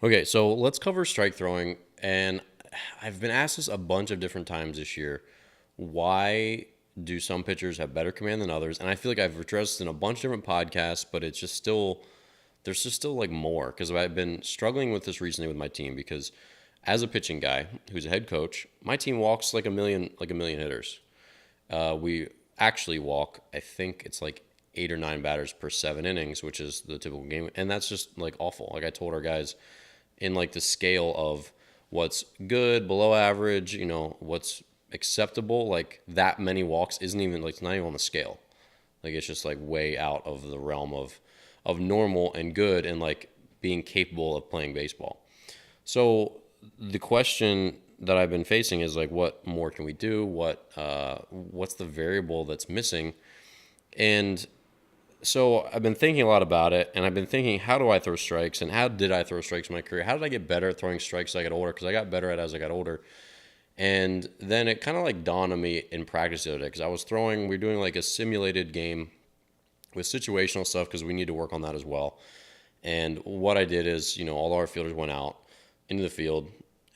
Okay, so let's cover strike throwing. And I've been asked this a bunch of different times this year. Why do some pitchers have better command than others? And I feel like I've addressed this in a bunch of different podcasts, but it's just still, there's just still like more because I've been struggling with this recently with my team because as a pitching guy who's a head coach, my team walks like a million hitters. We actually walk, I think it's like 8 or 9 batters per 7 innings, which is the typical game. And that's just like awful. Like I told our guys, in like the scale of what's good, below average, what's acceptable, like that many walks isn't even like it's not even on the scale. Like it's just like way out of the realm of normal and good and like being capable of playing baseball. So the question that I've been facing is like, what more can we do? What's the variable that's missing? And so I've been thinking a lot about it, and I've been thinking, how do I throw strikes, and how did I throw strikes in my career? How did I get better at throwing strikes as I got older? Because I got better at it as I got older. And then it kind of like dawned on me in practice the other day, because we were doing like a simulated game with situational stuff, because we need to work on that as well. And what I did is, all our fielders went out into the field,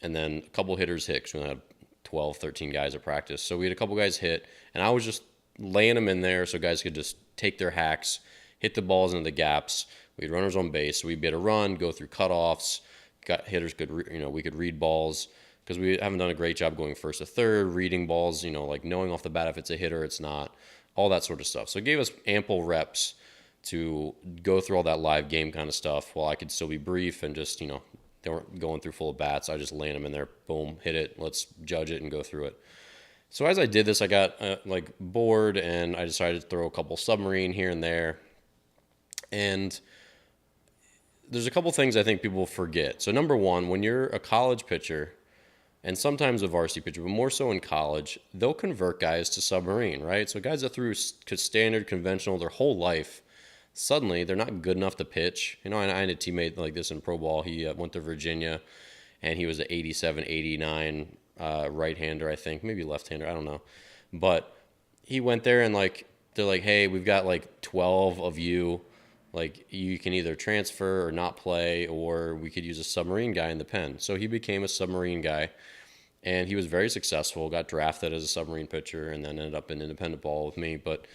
and then a couple hitters hit, because we had 12, 13 guys at practice. So we had a couple guys hit, and I was just laying them in there so guys could just take their hacks, hit the balls into the gaps. We had runners on base, so we'd be able to run, go through cutoffs. Got hitters could, we could read balls because we haven't done a great job going first to third, reading balls, like knowing off the bat if it's a hitter, it's not, all that sort of stuff. So it gave us ample reps to go through all that live game kind of stuff while I could still be brief and just, they weren't going through full of bats. I just laying them in there, boom, hit it, let's judge it and go through it. So as I did this, I got like bored and I decided to throw a couple submarine here and there. And there's a couple things I think people forget. So number one, when you're a college pitcher and sometimes a varsity pitcher, but more so in college, they'll convert guys to submarine, right? So guys that threw standard conventional their whole life, suddenly they're not good enough to pitch. I had a teammate like this in pro ball. He went to Virginia and he was an 87, 89 right-hander, I think, maybe left-hander, I don't know. But he went there and like they're like, hey, we've got like 12 of you. Like you can either transfer or not play, or we could use a submarine guy in the pen. So he became a submarine guy, and he was very successful. Got drafted as a submarine pitcher, and then ended up in independent ball with me. But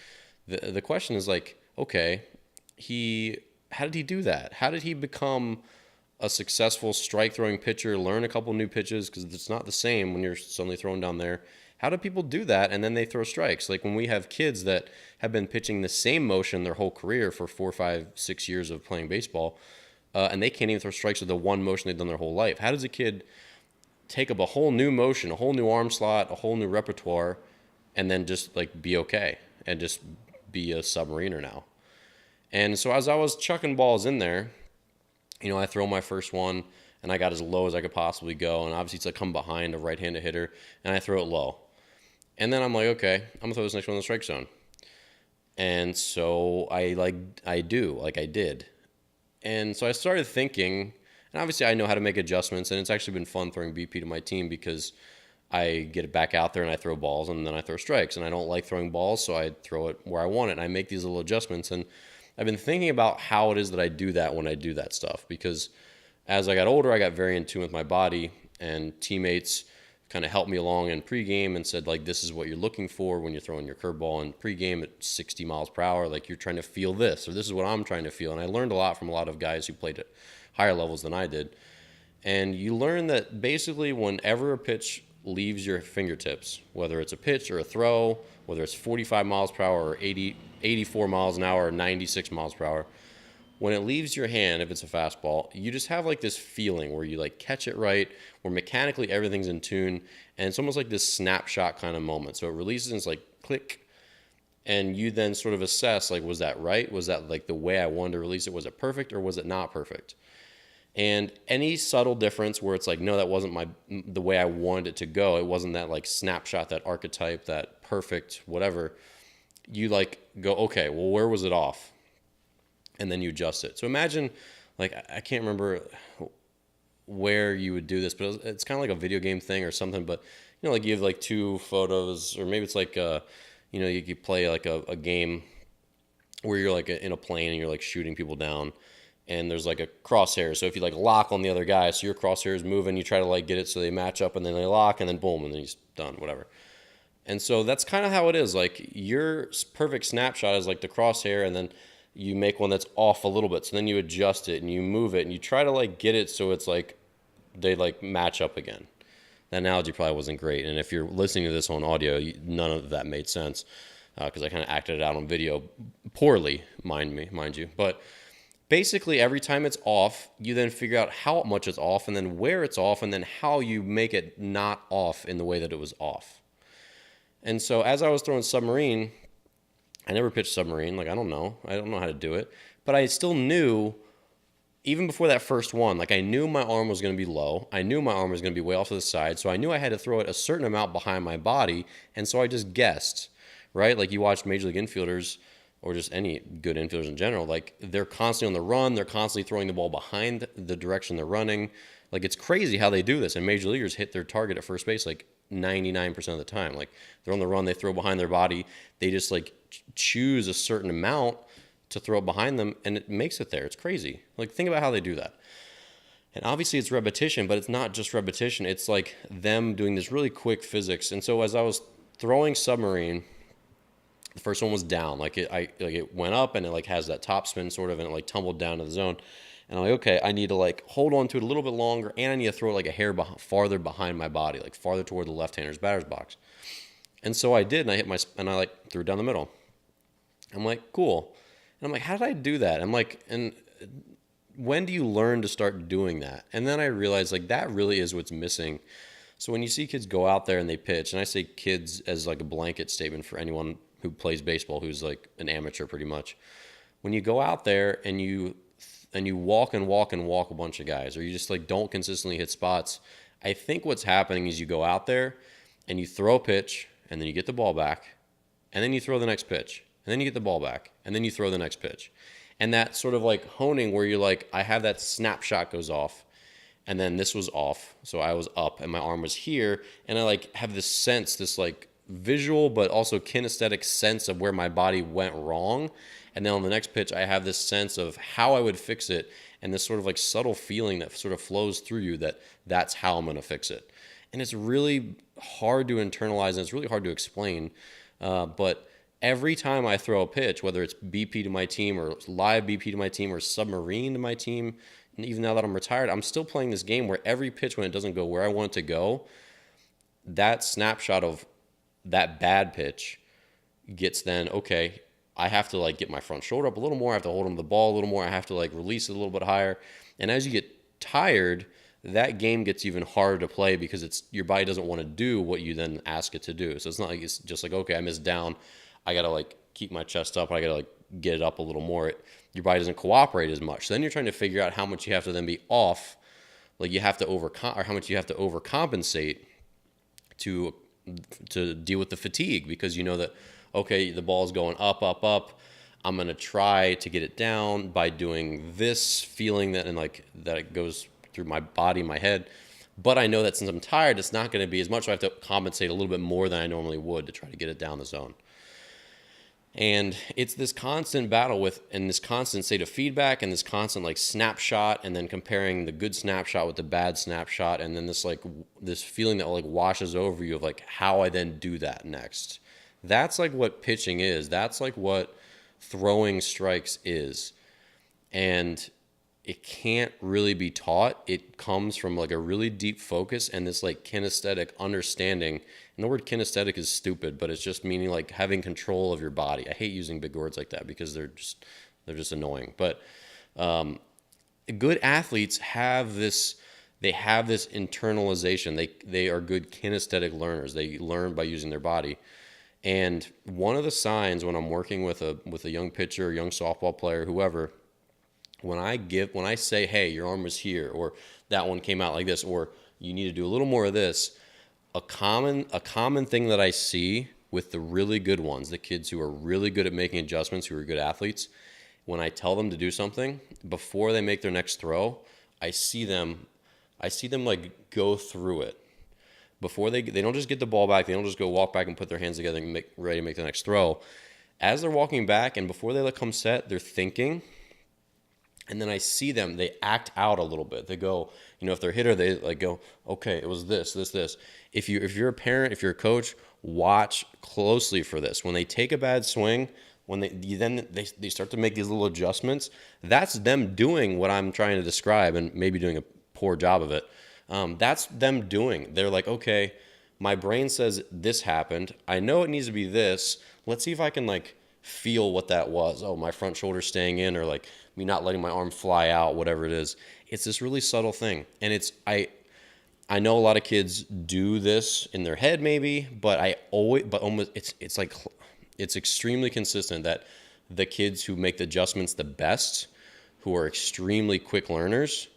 the question is like, okay, how did he do that? How did he become a successful strike throwing pitcher, learn a couple new pitches, because it's not the same when you're suddenly throwing down there. How do people do that and then they throw strikes? Like when we have kids that have been pitching the same motion their whole career for 4, 5, 6 years of playing baseball, and they can't even throw strikes with the one motion they've done their whole life. How does a kid take up a whole new motion, a whole new arm slot, a whole new repertoire, and then just like be okay and just be a submariner now? And so as I was chucking balls in there, I throw my first one and I got as low as I could possibly go. And obviously it's like come behind a right-handed hitter and I throw it low. And then I'm like, okay, I'm gonna throw this next one in the strike zone. And so I did. And so I started thinking, and obviously I know how to make adjustments, and it's actually been fun throwing BP to my team because I get it back out there and I throw balls and then I throw strikes. And I don't like throwing balls, so I throw it where I want it. And I make these little adjustments. And I've been thinking about how it is that I do that when I do that stuff, because as I got older, I got very in tune with my body, and teammates kind of helped me along in pregame and said, like, this is what you're looking for when you're throwing your curveball in pregame at 60 miles per hour. Like, you're trying to feel this, or this is what I'm trying to feel. And I learned a lot from a lot of guys who played at higher levels than I did. And you learn that basically whenever a pitch leaves your fingertips, whether it's a pitch or a throw, whether it's 45 miles per hour or 84 miles an hour or 96 miles per hour, when it leaves your hand, if it's a fastball, you just have like this feeling where you like catch it right, where mechanically everything's in tune, and it's almost like this snapshot kind of moment. So it releases and it's like click, and you then sort of assess, like, was that right? Was that like the way I wanted to release it? Was it perfect or was it not perfect? And any subtle difference where it's like, no, that wasn't the way I wanted it to go. It wasn't that like snapshot, that archetype, that perfect whatever. You like go, okay, well, where was it off? And then you adjust it. So imagine, like, I can't remember where you would do this, but it's kind of like a video game thing or something. But, like you have like two photos, or maybe it's like, you play like a game where you're like in a plane and you're like shooting people down. and there's like a crosshair. So if you like lock on the other guy, so your crosshair is moving, you try to like get it so they match up, and then they lock, and then boom, and then he's done, whatever. And so that's kind of how it is. Like your perfect snapshot is like the crosshair, and then you make one that's off a little bit. So then you adjust it and you move it and you try to like get it so it's like they like match up again. That analogy probably wasn't great. And if you're listening to this on audio, none of that made sense because I kind of acted it out on video poorly, mind you. But basically, every time it's off, you then figure out how much it's off and then where it's off and then how you make it not off in the way that it was off. And so as I was throwing submarine, I never pitched submarine. Like, I don't know how to do it. But I still knew, even before that first one, like I knew my arm was going to be low. I knew my arm was going to be way off to the side. So I knew I had to throw it a certain amount behind my body. And so I just guessed, right? Like you watch Major League infielders or just any good infielders in general, like they're constantly on the run. They're constantly throwing the ball behind the direction they're running. Like it's crazy how they do this. And major leaguers hit their target at first base like 99% of the time. Like they're on the run, they throw behind their body. They just like choose a certain amount to throw behind them, and it makes it there. It's crazy. Like think about how they do that. And obviously it's repetition, but it's not just repetition. It's like them doing this really quick physics. And so as I was throwing submarine, the first one was down. Like it went up and it like has that top spin sort of, and it like tumbled down to the zone. And I'm like, okay, I need to like hold on to it a little bit longer, and I need to throw it like a hair farther behind my body, like farther toward the left-hander's batter's box. And so I did, and I like threw it down the middle. I'm like, cool. And I'm like, how did I do that? I'm like, and when do you learn to start doing that? And then I realized like that really is what's missing. So when you see kids go out there and they pitch, and I say kids as like a blanket statement for anyone who plays baseball who's like an amateur pretty much. When you go out there and you walk a bunch of guys, or you just like don't consistently hit spots, I think what's happening is you go out there and you throw a pitch, and then you get the ball back, and then you throw the next pitch, and then you get the ball back, and then you throw the next pitch. And that sort of like honing where you're like, I have that snapshot goes off, and then this was off, so I was up and my arm was here, and I like have this sense, this like visual but also kinesthetic sense of where my body went wrong. And then on the next pitch, I have this sense of how I would fix it, and this sort of like subtle feeling that sort of flows through you that that's how I'm going to fix it. And it's really hard to internalize, and it's really hard to explain. But every time I throw a pitch, whether it's BP to my team or live BP to my team or submarine to my team, and even now that I'm retired, I'm still playing this game where every pitch, when it doesn't go where I want it to go, that snapshot of that bad pitch gets then, okay, I have to like get my front shoulder up a little more. I have to hold on to the ball a little more. I have to like release it a little bit higher. And as you get tired, that game gets even harder to play because it's your body doesn't want to do what you then ask it to do. So it's not like it's just like, okay, I missed down. I got to like keep my chest up. I got to like get it up a little more. Your body doesn't cooperate as much. So then you're trying to figure out how much you have to then be off. Like you have to or how much you have to overcompensate to deal with the fatigue, because you know that, okay, the ball's going up. I'm going to try to get it down by doing this, feeling that, and like that it goes through my body, my head. But I know that since I'm tired, it's not going to be as much. So I have to compensate a little bit more than I normally would to try to get it down the zone. And it's this constant battle and this constant state of feedback, and this constant like snapshot, and then comparing the good snapshot with the bad snapshot, and then this feeling that like washes over you of like how I then do that next. That's like what pitching is. That's like what throwing strikes is. And it can't really be taught. It comes from like a really deep focus and this like kinesthetic understanding. And the word kinesthetic is stupid, but it's just meaning like having control of your body. I hate using big words like that because they're just annoying. But good athletes have this. They have this internalization. They are good kinesthetic learners. They learn by using their body. And one of the signs when I'm working with a young pitcher, young softball player, whoever, when I say, hey, your arm was here, or that one came out like this, or you need to do a little more of this, a common thing that I see with the really good ones, the kids who are really good at making adjustments, who are good athletes, when I tell them to do something, before they make their next throw, I see them like go through it. Before they don't just get the ball back, they don't just go walk back and put their hands together and make ready to make the next throw. As they're walking back and before they come set, they're thinking, And then I see them, they act out a little bit. They go, if they're a hitter, they like go, okay, it was this. If you're a parent, if you're a coach, watch closely for this. When they take a bad swing, when they start to make these little adjustments, that's them doing what I'm trying to describe and maybe doing a poor job of it. That's them doing. They're like, okay, my brain says this happened. I know it needs to be this. Let's see if I can like feel what that was. Oh, my front shoulder staying in, or like me not letting my arm fly out, whatever it is. It's this really subtle thing. And I know a lot of kids do this in their head maybe, but almost it's like it's extremely consistent that the kids who make the adjustments the best, who are extremely quick learners,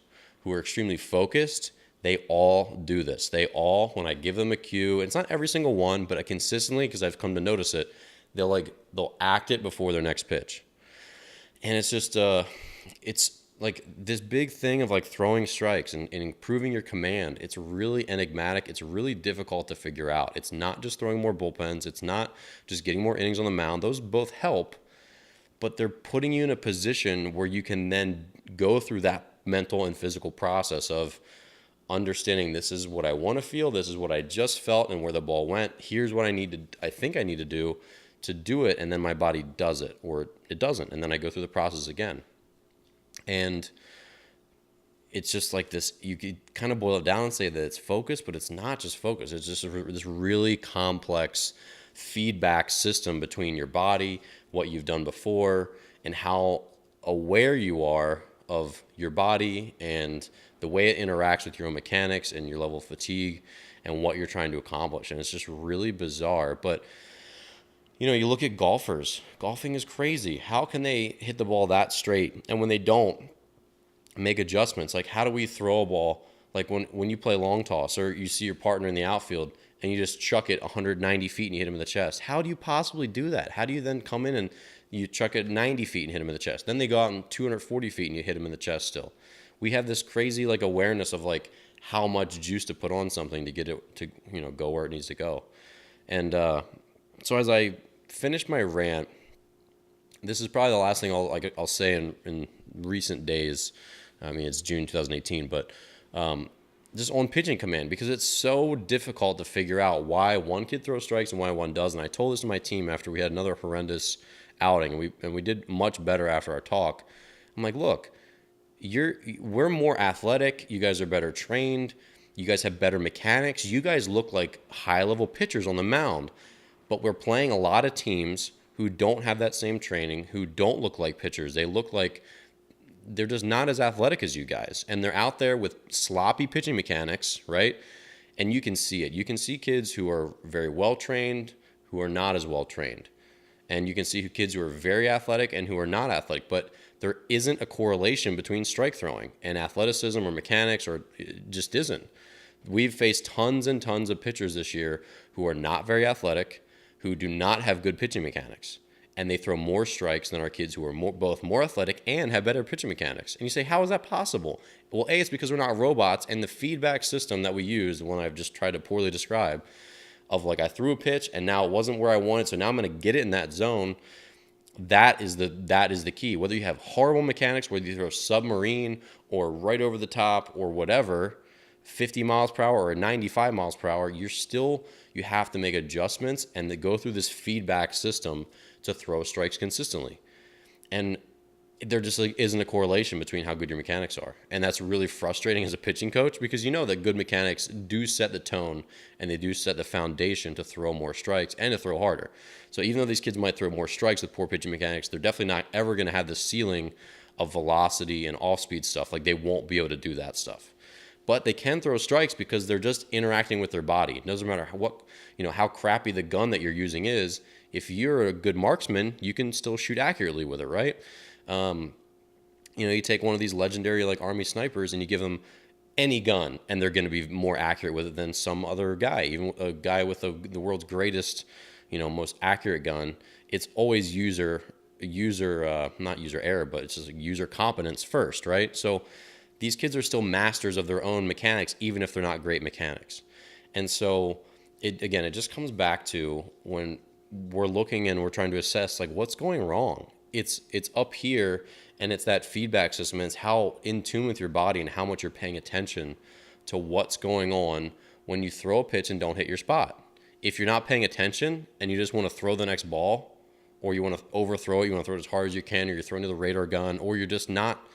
who are extremely focused, they all do this. They all, when I give them a cue, it's not every single one, but consistently, because I've come to notice it, they'll act it before their next pitch. And it's just it's like this big thing of like throwing strikes and improving your command. It's really enigmatic. It's really difficult to figure out. It's not just throwing more bullpens. It's not just getting more innings on the mound. Those both help, but they're putting you in a position where you can then go through that mental and physical process of understanding this is what I want to feel, this is what I just felt, and where the ball went. Here's what I think I need to do it, and then my body does it, or it doesn't, and then I go through the process again. And it's just like this, you could kind of boil it down and say that it's focus, but it's not just focus. It's just this really complex feedback system between your body, what you've done before, and how aware you are of your body and the way it interacts with your own mechanics and your level of fatigue and what you're trying to accomplish. And it's just really bizarre. But you look at golfers. Golfing is crazy. How can they hit the ball that straight? And when they don't, make adjustments. Like, how do we throw a ball? Like when you play long toss, or you see your partner in the outfield and you just chuck it 190 feet and you hit him in the chest. How do you possibly do that? How do you then come in and you chuck it 90 feet and hit him in the chest? Then they go out in 240 feet and you hit him in the chest still. We have this crazy like awareness of like how much juice to put on something to get it to go where it needs to go. And so as I finish my rant, this is probably the last thing I'll say in recent days. I mean, it's June 2018, but just on pitching command, because it's so difficult to figure out why one kid throws strikes and why one doesn't. I told this to my team after we had another horrendous outing, and we did much better after our talk. I'm like, look, we're more athletic. You guys are better trained. You guys have better mechanics. You guys look like high-level pitchers on the mound, but we're playing a lot of teams who don't have that same training, who don't look like pitchers. They look like they're just not as athletic as you guys. And they're out there with sloppy pitching mechanics, right? And you can see it. You can see kids who are very well trained, who are not as well trained. And you can see kids who are very athletic and who are not athletic. But there isn't a correlation between strike throwing and athleticism or mechanics, or it just isn't. We've faced tons and tons of pitchers this year who are not very athletic, who do not have good pitching mechanics. And they throw more strikes than our kids who are both more athletic and have better pitching mechanics. And you say, how is that possible? Well, A, it's because we're not robots, and the feedback system that we use, the one I've just tried to poorly describe, of like I threw a pitch and now it wasn't where I wanted, so now I'm going to get it in that zone. That is the key. Whether you have horrible mechanics, whether you throw submarine or right over the top or whatever, 50 miles per hour or 95 miles per hour, you have to make adjustments and to go through this feedback system to throw strikes consistently. And there just like isn't a correlation between how good your mechanics are. And that's really frustrating as a pitching coach, because you know that good mechanics do set the tone and they do set the foundation to throw more strikes and to throw harder. So even though these kids might throw more strikes with poor pitching mechanics, they're definitely not ever going to have the ceiling of velocity and off-speed stuff. Like, they won't be able to do that stuff. But they can throw strikes because they're just interacting with their body. It doesn't matter how crappy the gun that you're using is. If you're a good marksman, you can still shoot accurately with it, right? You take one of these legendary like Army snipers and you give them any gun, and they're going to be more accurate with it than some other guy, even a guy with the world's greatest, most accurate gun. It's always not user error, but it's just user competence first, right? So these kids are still masters of their own mechanics, even if they're not great mechanics. And so it just comes back to when we're looking and we're trying to assess like what's going wrong. It's up here, And it's that feedback system, and it's how in tune with your body and how much you're paying attention to what's going on when you throw a pitch and don't hit your spot. If you're not paying attention and you just want to throw the next ball, or you want to overthrow it, you want to throw it as hard as you can, or you're throwing to the radar gun, or you're just not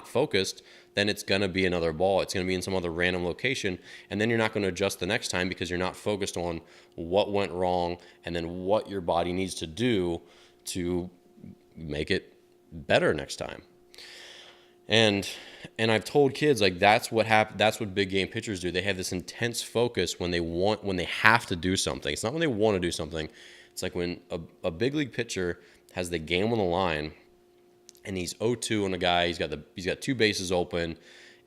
focused, then it's going to be another ball. It's going to be in some other random location, and then you're not going to adjust the next time because you're not focused on what went wrong and then what your body needs to do to make it better next time. And I've told kids, like, that's what big game pitchers do. They have this intense focus when they have to do something. It's not when they want to do something. It's like when a big league pitcher has the game on the line and he's 0-2 on a guy, he's got two bases open,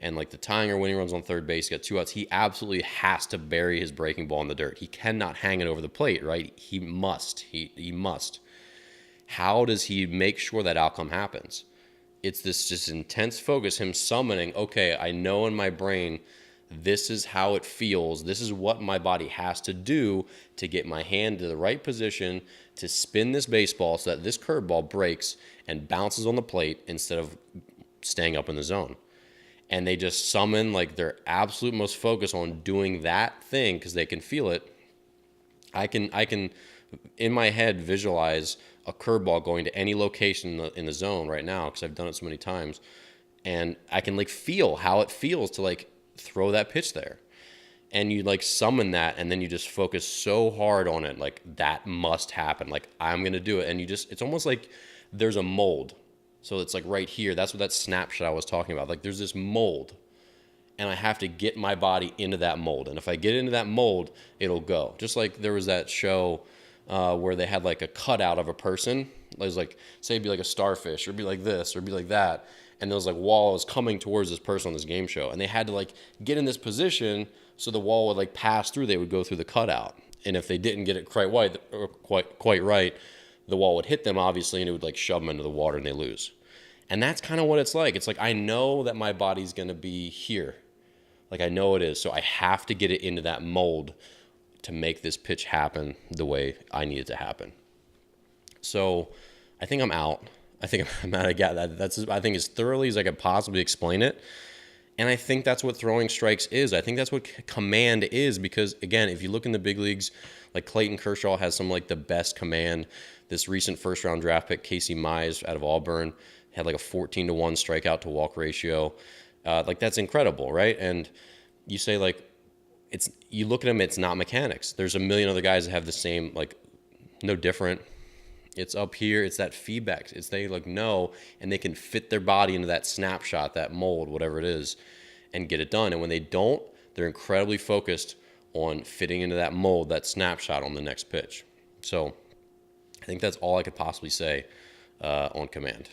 and like the tying or winning runs on third base, he's got 2 outs. He absolutely has to bury his breaking ball in the dirt. He cannot hang it over the plate, right? He must. He must. How does he make sure that outcome happens? It's this just intense focus, him summoning, okay, I know in my brain this is how it feels. This is what my body has to do to get my hand to the right position to spin this baseball so that this curveball breaks and bounces on the plate instead of staying up in the zone. And they just summon like their absolute most focus on doing that thing because they can feel it. I can in my head visualize a curveball going to any location in the zone right now because I've done it so many times, and I can like feel how it feels to like throw that pitch there. And you like summon that, and then you just focus so hard on it, like that must happen, like I'm gonna do it. And it's almost like there's a mold. So it's like right here, that's what that snapshot I was talking about. Like there's this mold, and I have to get my body into that mold. And if I get into that mold, it'll go. Just like there was that show where they had like a cutout of a person. It was like, say it'd be like a starfish, or it'd be like this, or it'd be like that. And there was like wall was coming towards this person on this game show. And they had to like get in this position so the wall would like pass through. They would go through the cutout. And if they didn't get it quite right, the wall would hit them, obviously, and it would like shove them into the water and they lose. And that's kind of what it's like. It's like, I know that my body's going to be here. Like I know it is. So I have to get it into that mold to make this pitch happen the way I need it to happen. So I think I'm out. I think I'm out. I think as thoroughly as I could possibly explain it. And I think that's what throwing strikes is. I think that's what command is, because again, if you look in the big leagues, like Clayton Kershaw has some like the best command. This recent first round draft pick, Casey Mize out of Auburn, had like a 14-1 strikeout to walk ratio. Like that's incredible, right? And you say like, you look at him, it's not mechanics. There's a million other guys that have the same, like no different. It's up here. It's that feedback. It's they like know, and they can fit their body into that snapshot, that mold, whatever it is, and get it done. And when they don't, they're incredibly focused on fitting into that mold, that snapshot on the next pitch. So I think that's all I could possibly say on command.